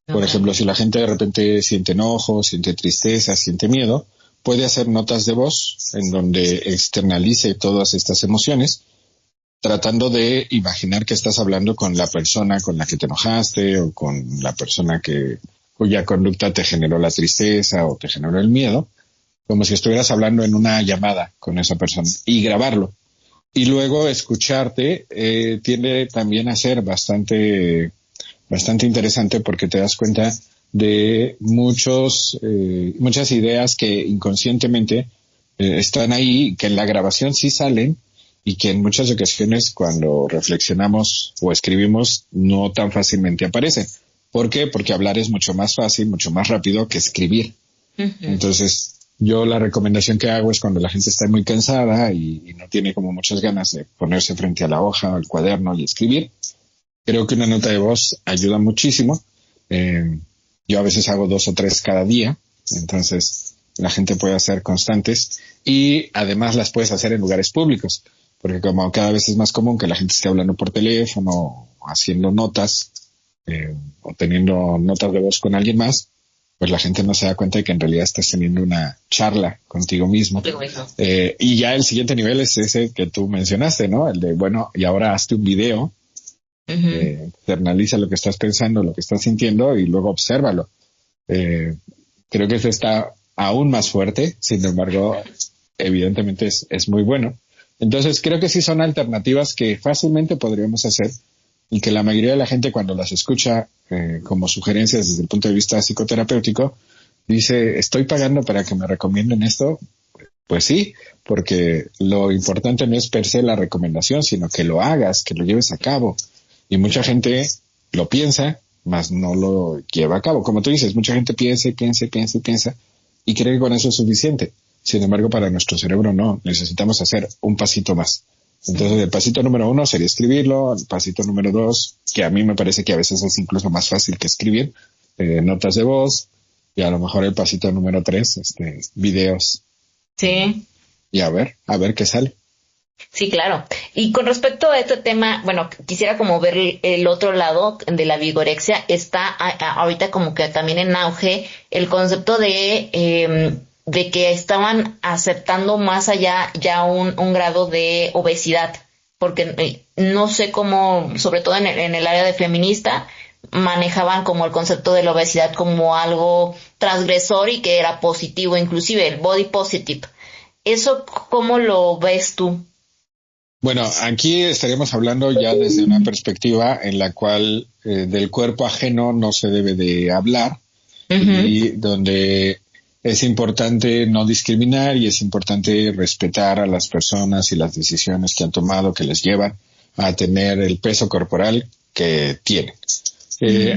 Por ejemplo, si la gente de repente siente enojo, siente tristeza, siente miedo, puede hacer notas de voz en donde externalice todas estas emociones, tratando de imaginar que estás hablando con la persona con la que te enojaste o con la persona cuya conducta te generó la tristeza o te generó el miedo, como si estuvieras hablando en una llamada con esa persona y grabarlo. Y luego escucharte tiende también a ser bastante interesante porque te das cuenta de muchas ideas que inconscientemente están ahí, que en la grabación sí salen y que en muchas ocasiones cuando reflexionamos o escribimos no tan fácilmente aparecen. ¿Por qué? Porque hablar es mucho más fácil, mucho más rápido que escribir. Entonces, yo la recomendación que hago es cuando la gente está muy cansada y no tiene como muchas ganas de ponerse frente a la hoja o al cuaderno y escribir, creo que una nota de voz ayuda muchísimo. Yo a veces hago 2 o 3 cada día, entonces la gente puede hacer constantes y además las puedes hacer en lugares públicos, porque como cada vez es más común que la gente esté hablando por teléfono o haciendo notas o teniendo notas de voz con alguien más, pues la gente no se da cuenta de que en realidad estás teniendo una charla contigo mismo. Y ya el siguiente nivel es ese que tú mencionaste, ¿no? El de, bueno, y ahora hazte un video. Externaliza lo que estás pensando, lo que estás sintiendo y luego obsérvalo. Creo que es esta aún más fuerte, sin embargo, evidentemente es muy bueno. Entonces creo que sí son alternativas que fácilmente podríamos hacer y que la mayoría de la gente cuando las escucha como sugerencias desde el punto de vista psicoterapéutico, dice, estoy pagando para que me recomienden esto. Pues sí, porque lo importante no es per se la recomendación, sino que lo hagas, que lo lleves a cabo. Y mucha gente lo piensa, mas no lo lleva a cabo. Como tú dices, mucha gente piensa y cree que con eso es suficiente. Sin embargo, para nuestro cerebro no, necesitamos hacer un pasito más. Entonces, el pasito número 1 sería escribirlo, el pasito número 2, que a mí me parece que a veces es incluso más fácil que escribir, notas de voz, y a lo mejor el pasito número 3, videos. Sí. Y a ver qué sale. Sí, claro. Y con respecto a este tema, bueno, quisiera como ver el otro lado de la vigorexia. Está ahorita como que también en auge el concepto de que estaban aceptando más allá ya un grado de obesidad, porque no sé cómo, sobre todo en el área de feminista, manejaban como el concepto de la obesidad como algo transgresor y que era positivo, inclusive el body positive. ¿Eso cómo lo ves tú? Bueno, aquí estaríamos hablando ya desde una perspectiva en la cual del cuerpo ajeno no se debe de hablar y donde es importante no discriminar y es importante respetar a las personas y las decisiones que han tomado que les llevan a tener el peso corporal que tienen.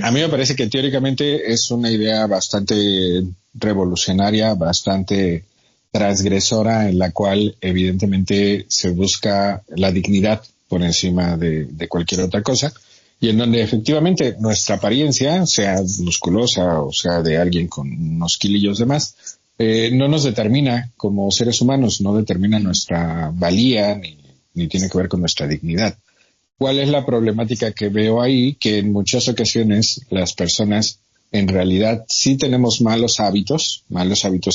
A mí me parece que teóricamente es una idea bastante revolucionaria, bastante transgresora, en la cual evidentemente se busca la dignidad por encima de cualquier otra cosa, y en donde efectivamente nuestra apariencia, sea musculosa o sea de alguien con unos kilillos de más, no nos determina como seres humanos, no determina nuestra valía ni tiene que ver con nuestra dignidad. ¿Cuál es la problemática que veo ahí? Que en muchas ocasiones las personas en realidad sí tenemos malos hábitos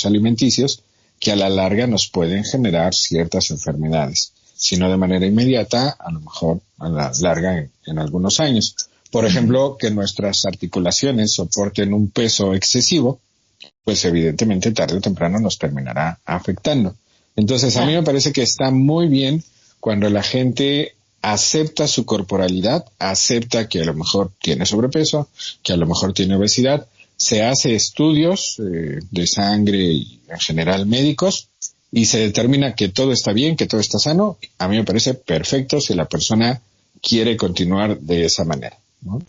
alimenticios, que a la larga nos pueden generar ciertas enfermedades, si no de manera inmediata, a lo mejor a la larga en algunos años. Por ejemplo, que nuestras articulaciones soporten un peso excesivo, pues evidentemente tarde o temprano nos terminará afectando. Entonces, a mí me parece que está muy bien cuando la gente acepta su corporalidad, acepta que a lo mejor tiene sobrepeso, que a lo mejor tiene obesidad, se hace estudios de sangre y en general médicos y se determina que todo está bien, que todo está sano. A mí me parece perfecto si la persona quiere continuar de esa manera, ¿no?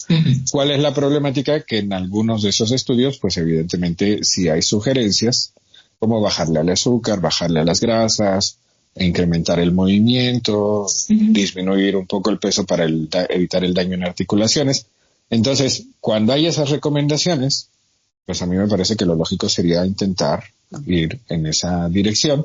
¿Cuál es la problemática? Que en algunos de esos estudios, pues evidentemente sí hay sugerencias como bajarle al azúcar, bajarle a las grasas, incrementar el movimiento, disminuir un poco el peso para evitar el daño en articulaciones. Entonces, cuando hay esas recomendaciones, pues a mí me parece que lo lógico sería intentar ir en esa dirección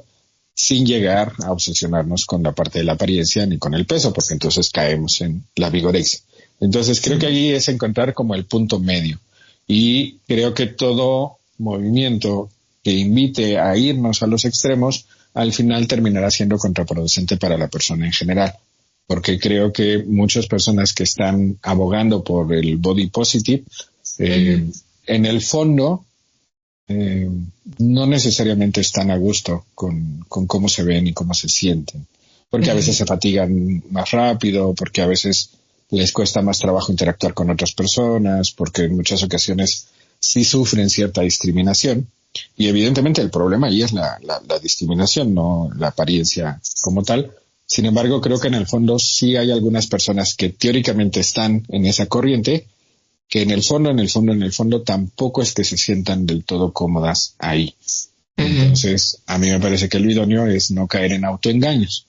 sin llegar a obsesionarnos con la parte de la apariencia ni con el peso, porque entonces caemos en la vigorexia. Entonces creo que allí es encontrar como el punto medio. Y creo que todo movimiento que invite a irnos a los extremos, al final terminará siendo contraproducente para la persona en general. Porque creo que muchas personas que están abogando por el body positive, en el fondo, no necesariamente están a gusto con cómo se ven y cómo se sienten. Porque a veces se fatigan más rápido, porque a veces les cuesta más trabajo interactuar con otras personas, porque en muchas ocasiones sí sufren cierta discriminación. Y evidentemente el problema ahí es la discriminación, no la apariencia como tal. Sin embargo, creo que en el fondo sí hay algunas personas que teóricamente están en esa corriente, que en el fondo tampoco es que se sientan del todo cómodas ahí. Entonces, a mí me parece que lo idóneo es no caer en autoengaños.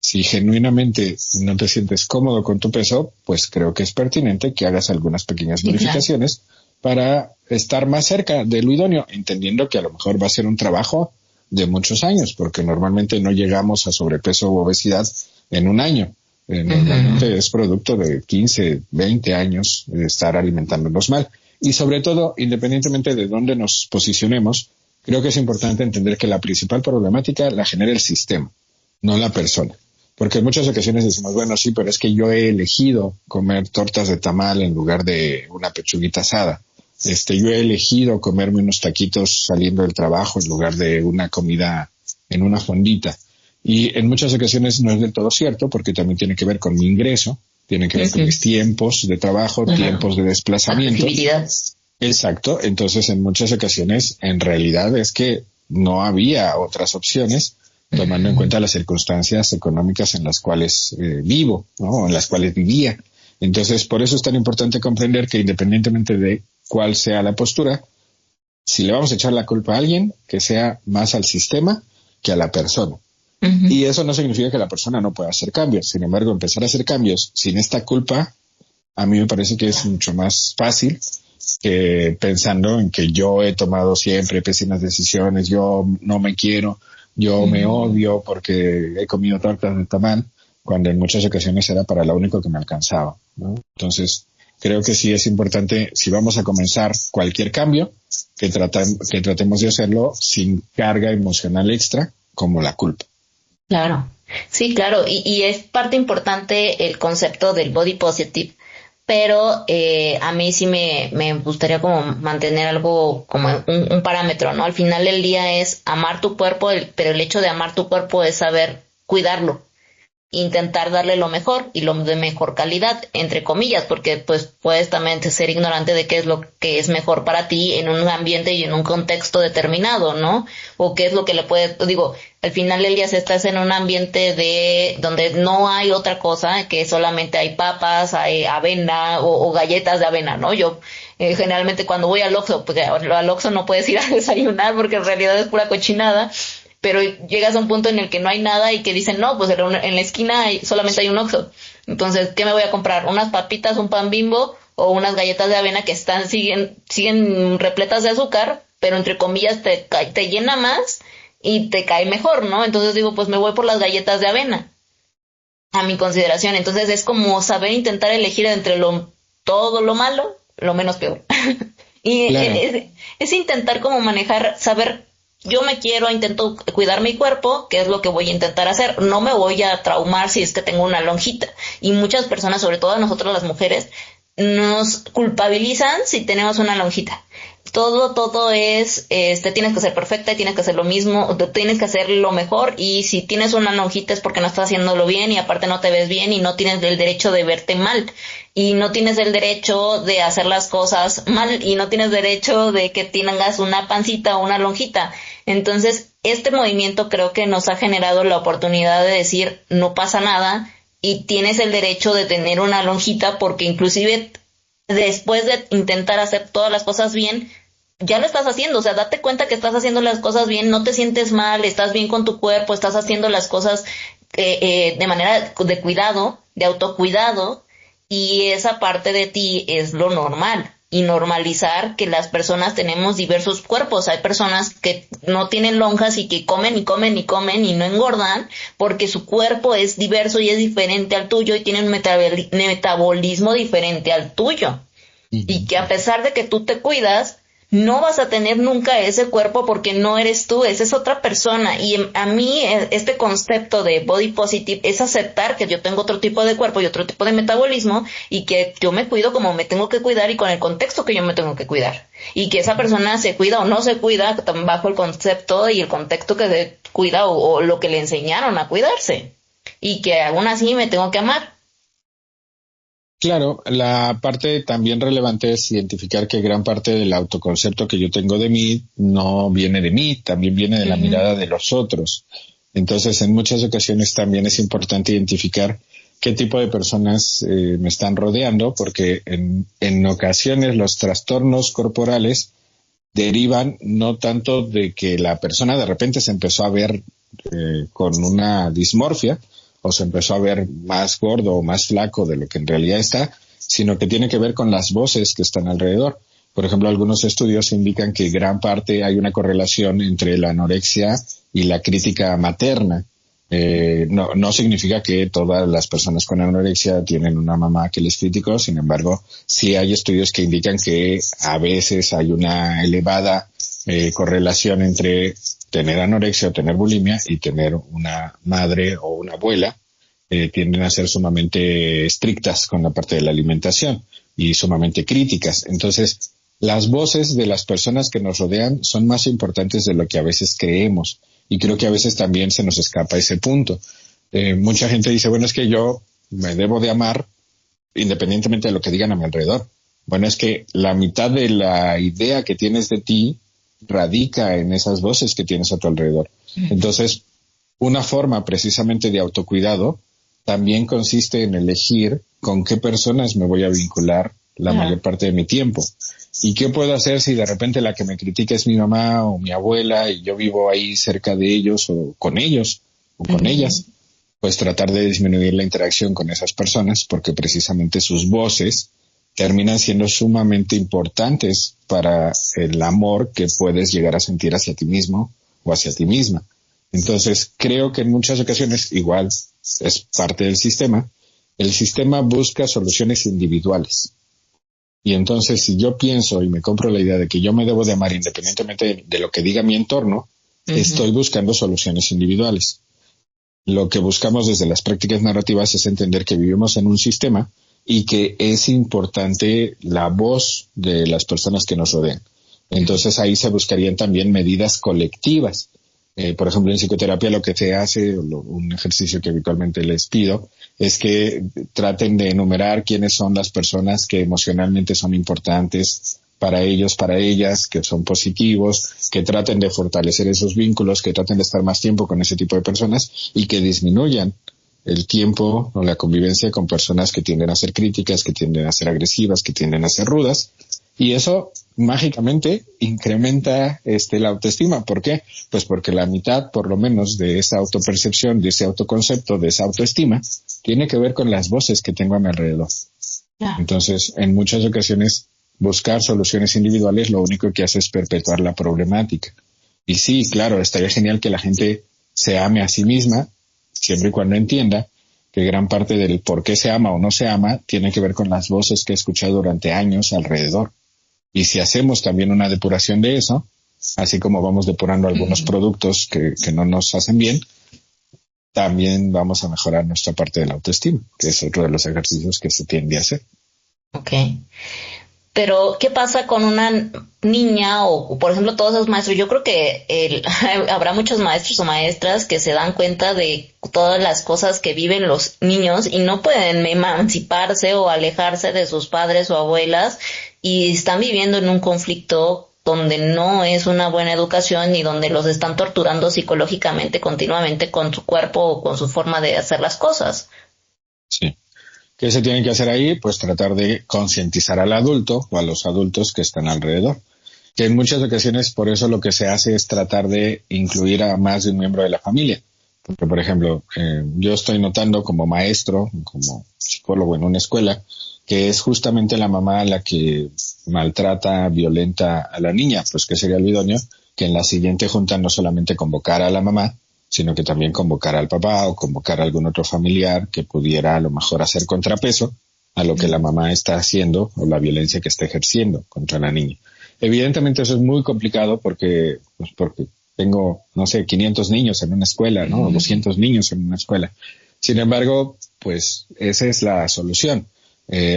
Si genuinamente no te sientes cómodo con tu peso, pues creo que es pertinente que hagas algunas pequeñas modificaciones para estar más cerca de lo idóneo, entendiendo que a lo mejor va a ser un trabajo de muchos años, porque normalmente no llegamos a sobrepeso u obesidad en un año. Normalmente es producto de 15, 20 años de estar alimentándonos mal. Y sobre todo, independientemente de dónde nos posicionemos, creo que es importante entender que la principal problemática la genera el sistema, no la persona. Porque en muchas ocasiones decimos, bueno, sí, pero es que yo he elegido comer tortas de tamal en lugar de una pechuguita asada. yo he elegido comerme unos taquitos saliendo del trabajo en lugar de una comida en una fondita. Y en muchas ocasiones no es del todo cierto, porque también tiene que ver con mi ingreso, tiene que ver con mis tiempos de trabajo, tiempos de desplazamiento. Exacto. Entonces, en muchas ocasiones, en realidad es que no había otras opciones, tomando en cuenta las circunstancias económicas en las cuales vivo, ¿no? O en las cuales vivía. Entonces, por eso es tan importante comprender que independientemente de cuál sea la postura, si le vamos a echar la culpa a alguien, que sea más al sistema que a la persona. Y eso no significa que la persona no pueda hacer cambios. Sin embargo, empezar a hacer cambios sin esta culpa, a mí me parece que es mucho más fácil que pensando en que yo he tomado siempre pésimas decisiones, yo no me quiero, yo me odio porque he comido tortas de tamal, cuando en muchas ocasiones era para lo único que me alcanzaba, ¿no? Entonces, creo que sí es importante, si vamos a comenzar cualquier cambio, que tratemos de hacerlo sin carga emocional extra, como la culpa. Claro, sí, claro, y es parte importante el concepto del body positive, pero a mí sí me gustaría como mantener algo como un parámetro, ¿no? Al final del día es amar tu cuerpo, pero el hecho de amar tu cuerpo es saber cuidarlo, intentar darle lo mejor y lo de mejor calidad, entre comillas, porque pues puedes también ser ignorante de qué es lo que es mejor para ti en un ambiente y en un contexto determinado, ¿no? O qué es lo que le puede, digo, al final del día si estás en un ambiente de donde no hay otra cosa, que solamente hay papas, hay avena o galletas de avena, ¿no? Yo generalmente cuando voy al Oxxo, porque al Oxxo no puedes ir a desayunar porque en realidad es pura cochinada, pero llegas a un punto en el que no hay nada y que dicen, no, pues en la esquina solamente hay un Oxxo. Entonces, ¿qué me voy a comprar? ¿Unas papitas, un pan Bimbo o unas galletas de avena que siguen repletas de azúcar, pero entre comillas te llena más y te cae mejor, ¿no? Entonces digo, pues me voy por las galletas de avena, a mi consideración. Entonces es como saber intentar elegir entre todo lo malo, lo menos peor. Y claro. es intentar como manejar, saber, yo me quiero, intento cuidar mi cuerpo, que es lo que voy a intentar hacer. No me voy a traumar si es que tengo una lonjita. Y muchas personas, sobre todo nosotros las mujeres, nos culpabilizan si tenemos una lonjita. Todo es, tienes que ser perfecta y tienes que hacer lo mismo, tienes que hacer lo mejor, y si tienes una lonjita es porque no estás haciéndolo bien y aparte no te ves bien y no tienes el derecho de verte mal y no tienes el derecho de hacer las cosas mal y no tienes derecho de que tengas una pancita o una lonjita. Entonces, este movimiento creo que nos ha generado la oportunidad de decir no pasa nada y tienes el derecho de tener una lonjita, porque inclusive después de intentar hacer todas las cosas bien, ya lo estás haciendo. O sea, date cuenta que estás haciendo las cosas bien, no te sientes mal, estás bien con tu cuerpo, estás haciendo las cosas de manera de cuidado, de autocuidado, y esa parte de ti es lo normal. Y normalizar que las personas tenemos diversos cuerpos. Hay personas que no tienen lonjas y que comen y comen y comen y no engordan porque su cuerpo es diverso y es diferente al tuyo y tienen un metabolismo diferente al tuyo. Y que a pesar de que tú te cuidas, no vas a tener nunca ese cuerpo porque no eres tú, esa es otra persona. Y a mí este concepto de body positive es aceptar que yo tengo otro tipo de cuerpo y otro tipo de metabolismo y que yo me cuido como me tengo que cuidar y con el contexto que yo me tengo que cuidar. Y que esa persona se cuida o no se cuida bajo el concepto y el contexto que se cuida o lo que le enseñaron a cuidarse. Y que aún así me tengo que amar. Claro, la parte también relevante es identificar que gran parte del autoconcepto que yo tengo de mí no viene de mí, también viene de la mirada de los otros. Entonces, en muchas ocasiones también es importante identificar qué tipo de personas me están rodeando, porque en ocasiones los trastornos corporales derivan no tanto de que la persona de repente se empezó a ver con una dismorfia, o se empezó a ver más gordo o más flaco de lo que en realidad está, sino que tiene que ver con las voces que están alrededor. Por ejemplo, algunos estudios indican que gran parte hay una correlación entre la anorexia y la crítica materna. No significa que todas las personas con anorexia tienen una mamá que les criticó, sin embargo, sí hay estudios que indican que a veces hay una elevada correlación entre tener anorexia o tener bulimia y tener una madre o una abuela. Tienden a ser sumamente estrictas con la parte de la alimentación y sumamente críticas. Entonces, las voces de las personas que nos rodean son más importantes de lo que a veces creemos. Y creo que a veces también se nos escapa ese punto. Mucha gente dice, bueno, es que yo me debo de amar independientemente de lo que digan a mi alrededor. Bueno, es que la mitad de la idea que tienes de ti radica en esas voces que tienes a tu alrededor. Entonces, una forma precisamente de autocuidado también consiste en elegir con qué personas me voy a vincular la mayor parte de mi tiempo. ¿Y qué puedo hacer si de repente la que me critica es mi mamá o mi abuela y yo vivo ahí cerca de ellos o con ellos o con ellas? Pues tratar de disminuir la interacción con esas personas porque precisamente sus voces terminan siendo sumamente importantes para el amor que puedes llegar a sentir hacia ti mismo o hacia ti misma. Entonces, creo que en muchas ocasiones, igual es parte del sistema, el sistema busca soluciones individuales. Y entonces, si yo pienso y me compro la idea de que yo me debo de amar independientemente de lo que diga mi entorno, estoy buscando soluciones individuales. Lo que buscamos desde las prácticas narrativas es entender que vivimos en un sistema y que es importante la voz de las personas que nos rodean. Entonces ahí se buscarían también medidas colectivas. Por ejemplo, en psicoterapia lo que se hace, un ejercicio que habitualmente les pido, es que traten de enumerar quiénes son las personas que emocionalmente son importantes para ellos, para ellas, que son positivos, que traten de fortalecer esos vínculos, que traten de estar más tiempo con ese tipo de personas y que disminuyan el tiempo o la convivencia con personas que tienden a ser críticas, que tienden a ser agresivas, que tienden a ser rudas. Y eso mágicamente incrementa la autoestima. ¿Por qué? Pues porque la mitad, por lo menos, de esa autopercepción, de ese autoconcepto, de esa autoestima, tiene que ver con las voces que tengo a mi alrededor. Entonces, en muchas ocasiones, buscar soluciones individuales lo único que hace es perpetuar la problemática. Y sí, claro, estaría genial que la gente se ame a sí misma, siempre y cuando entienda que gran parte del por qué se ama o no se ama tiene que ver con las voces que he escuchado durante años alrededor. Y si hacemos también una depuración de eso, así como vamos depurando algunos productos que no nos hacen bien, también vamos a mejorar nuestra parte de la autoestima, que es otro de los ejercicios que se tiende a hacer. Okay. Pero, ¿qué pasa con una niña o, por ejemplo, todos esos maestros? Yo creo que habrá muchos maestros o maestras que se dan cuenta de todas las cosas que viven los niños y no pueden emanciparse o alejarse de sus padres o abuelas y están viviendo en un conflicto donde no es una buena educación y donde los están torturando psicológicamente continuamente con su cuerpo o con su forma de hacer las cosas. Sí. ¿Qué se tiene que hacer ahí? Pues tratar de concientizar al adulto o a los adultos que están alrededor. Que en muchas ocasiones por eso lo que se hace es tratar de incluir a más de un miembro de la familia. Porque, por ejemplo, yo estoy notando como maestro, como psicólogo en una escuela, que es justamente la mamá la que maltrata, violenta a la niña. Pues ¿qué sería lo idóneo? Que en la siguiente junta no solamente convocar a la mamá, sino que también convocar al papá o convocar a algún otro familiar que pudiera a lo mejor hacer contrapeso a lo que la mamá está haciendo o la violencia que está ejerciendo contra la niña. Evidentemente eso es muy complicado porque tengo, 500 niños en una escuela, ¿no? O 200 niños en una escuela. Sin embargo, pues esa es la solución.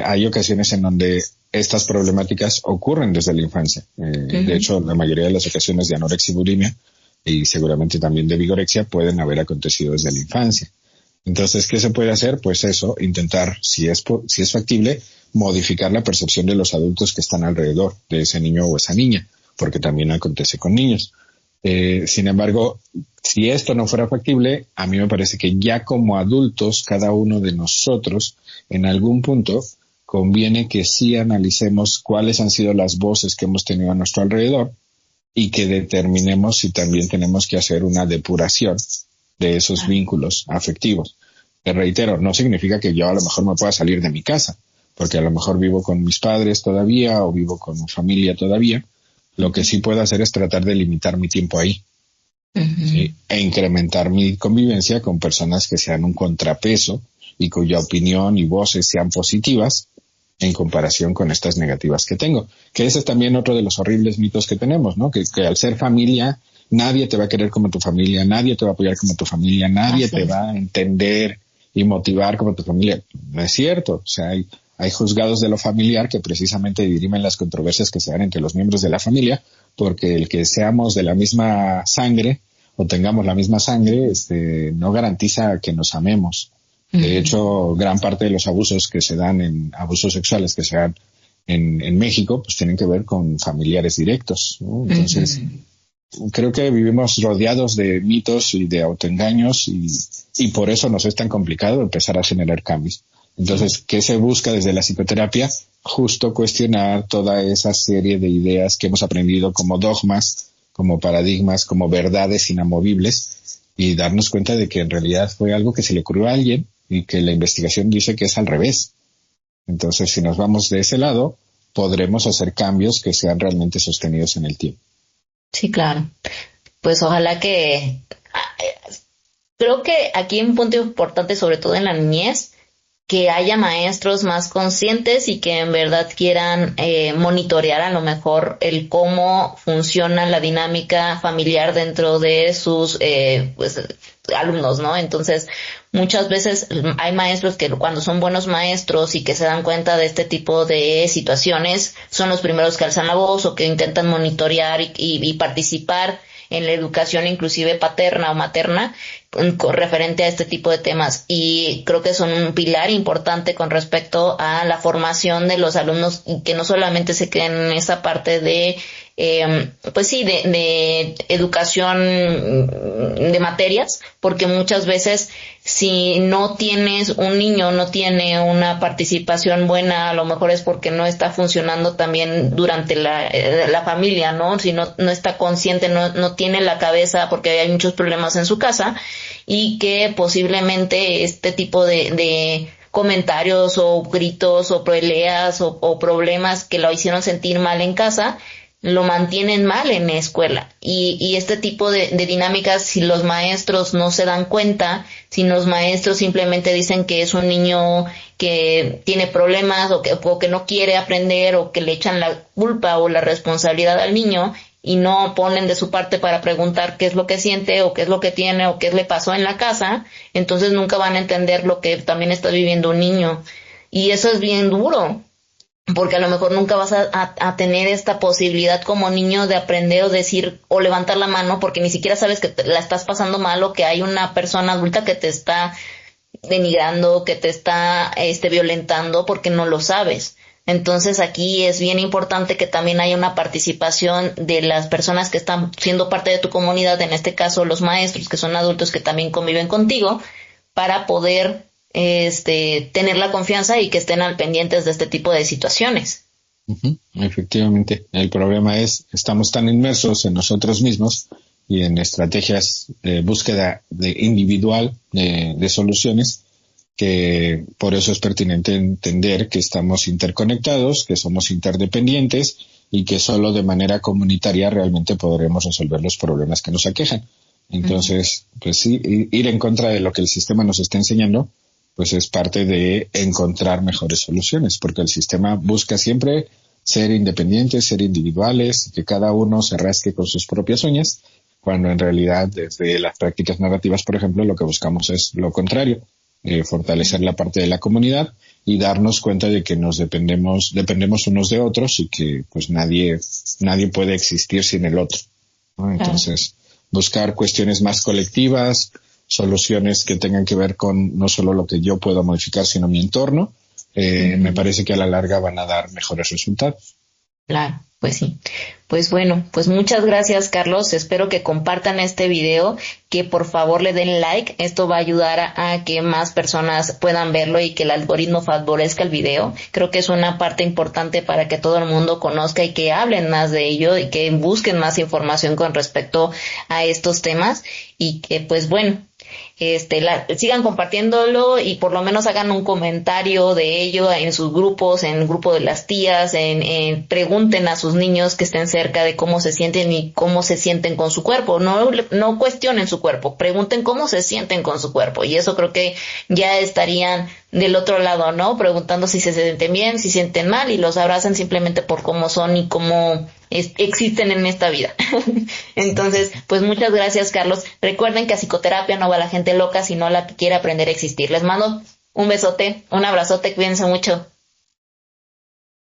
Hay ocasiones en donde estas problemáticas ocurren desde la infancia. De hecho, la mayoría de las ocasiones de anorexia y bulimia y seguramente también de vigorexia pueden haber acontecido desde la infancia. Entonces, ¿qué se puede hacer? Pues eso, intentar, si es factible, modificar la percepción de los adultos que están alrededor de ese niño o esa niña, porque también acontece con niños. Sin embargo, si esto no fuera factible, a mí me parece que ya como adultos, cada uno de nosotros, en algún punto, conviene que sí analicemos cuáles han sido las voces que hemos tenido a nuestro alrededor y que determinemos si también tenemos que hacer una depuración de esos vínculos afectivos. Te reitero, no significa que yo a lo mejor me pueda salir de mi casa, porque a lo mejor vivo con mis padres todavía o vivo con mi familia todavía. Lo que sí puedo hacer es tratar de limitar mi tiempo ahí, ¿sí? E incrementar mi convivencia con personas que sean un contrapeso y cuya opinión y voces sean positivas en comparación con estas negativas que tengo. Que ese es también otro de los horribles mitos que tenemos, ¿no? Que al ser familia, nadie te va a querer como tu familia, nadie te va a apoyar como tu familia, nadie te va a entender y motivar como tu familia. No es cierto. O sea, hay juzgados de lo familiar que precisamente dirimen las controversias que se dan entre los miembros de la familia, porque el que seamos de la misma sangre o tengamos la misma sangre, no garantiza que nos amemos. De hecho, gran parte de los abusos que se dan abusos sexuales que se dan en México, pues tienen que ver con familiares directos, ¿no? Entonces, creo que vivimos rodeados de mitos y de autoengaños y por eso nos es tan complicado empezar a generar cambios. Entonces, ¿qué se busca desde la psicoterapia? Justo cuestionar toda esa serie de ideas que hemos aprendido como dogmas, como paradigmas, como verdades inamovibles y darnos cuenta de que en realidad fue algo que se le ocurrió a alguien y que la investigación dice que es al revés. Entonces, si nos vamos de ese lado, podremos hacer cambios que sean realmente sostenidos en el tiempo. Sí, claro. Pues ojalá que... Creo que aquí hay un punto importante, sobre todo en la niñez, que haya maestros más conscientes y que en verdad quieran monitorear a lo mejor el cómo funciona la dinámica familiar dentro de sus alumnos, ¿no? Entonces, muchas veces hay maestros que cuando son buenos maestros y que se dan cuenta de este tipo de situaciones, son los primeros que alzan la voz o que intentan monitorear y participar en la educación inclusive paterna o materna referente a este tipo de temas, y creo que son un pilar importante con respecto a la formación de los alumnos y que no solamente se queden en esa parte de de educación de materias, porque muchas veces si no tienes un niño, no tiene una participación buena, a lo mejor es porque no está funcionando también durante la familia, ¿no? Si no está consciente, no tiene la cabeza, porque hay muchos problemas en su casa, y que posiblemente este tipo de comentarios o gritos o peleas o problemas que lo hicieron sentir mal en casa, lo mantienen mal en la escuela. Y este tipo de dinámicas, si los maestros no se dan cuenta, si los maestros simplemente dicen que es un niño que tiene problemas o que no quiere aprender, o que le echan la culpa o la responsabilidad al niño y no ponen de su parte para preguntar qué es lo que siente o qué es lo que tiene o qué le pasó en la casa, entonces nunca van a entender lo que también está viviendo un niño. Y eso es bien duro, porque a lo mejor nunca vas a tener esta posibilidad como niño de aprender o decir o levantar la mano, porque ni siquiera sabes que la estás pasando mal o que hay una persona adulta que te está denigrando, que te está violentando, porque no lo sabes. Entonces aquí es bien importante que también haya una participación de las personas que están siendo parte de tu comunidad, en este caso los maestros, que son adultos que también conviven contigo, para poder tener la confianza y que estén al pendientes de este tipo de situaciones. Efectivamente, el problema es estamos tan inmersos en nosotros mismos y en estrategias de búsqueda individual de soluciones, que por eso es pertinente entender que estamos interconectados, que somos interdependientes y que solo de manera comunitaria realmente podremos resolver los problemas que nos aquejan. Entonces, pues sí, ir en contra de lo que el sistema nos está enseñando, pues es parte de encontrar mejores soluciones, porque el sistema busca siempre ser independientes, ser individuales, que cada uno se rasque con sus propias uñas, cuando en realidad desde las prácticas narrativas, por ejemplo, lo que buscamos es lo contrario, fortalecer la parte de la comunidad y darnos cuenta de que dependemos unos de otros y que pues nadie puede existir sin el otro, ¿no? Entonces, buscar cuestiones más colectivas, soluciones que tengan que ver con no solo lo que yo puedo modificar, sino mi entorno, me parece que a la larga van a dar mejores resultados. Claro, pues sí. Pues bueno, pues muchas gracias, Carlos. Espero que compartan este video, que por favor le den like. Esto va a ayudar a que más personas puedan verlo y que el algoritmo favorezca el video. Creo que es una parte importante para que todo el mundo conozca y que hablen más de ello y que busquen más información con respecto a estos temas, y que pues bueno, sigan compartiéndolo y por lo menos hagan un comentario de ello en sus grupos, en el grupo de las tías, pregunten a sus niños que estén cerca de cómo se sienten y cómo se sienten con su cuerpo. No cuestionen su cuerpo, pregunten cómo se sienten con su cuerpo, y eso creo que ya estarían del otro lado, ¿no? Preguntando si se sienten bien, si se sienten mal, y los abrazan simplemente por cómo son y cómo existen en esta vida. Entonces, pues muchas gracias, Carlos. Recuerden que a psicoterapia no va la gente loca, sino la que quiere aprender a existir. Les mando un besote, un abrazote, cuídense mucho.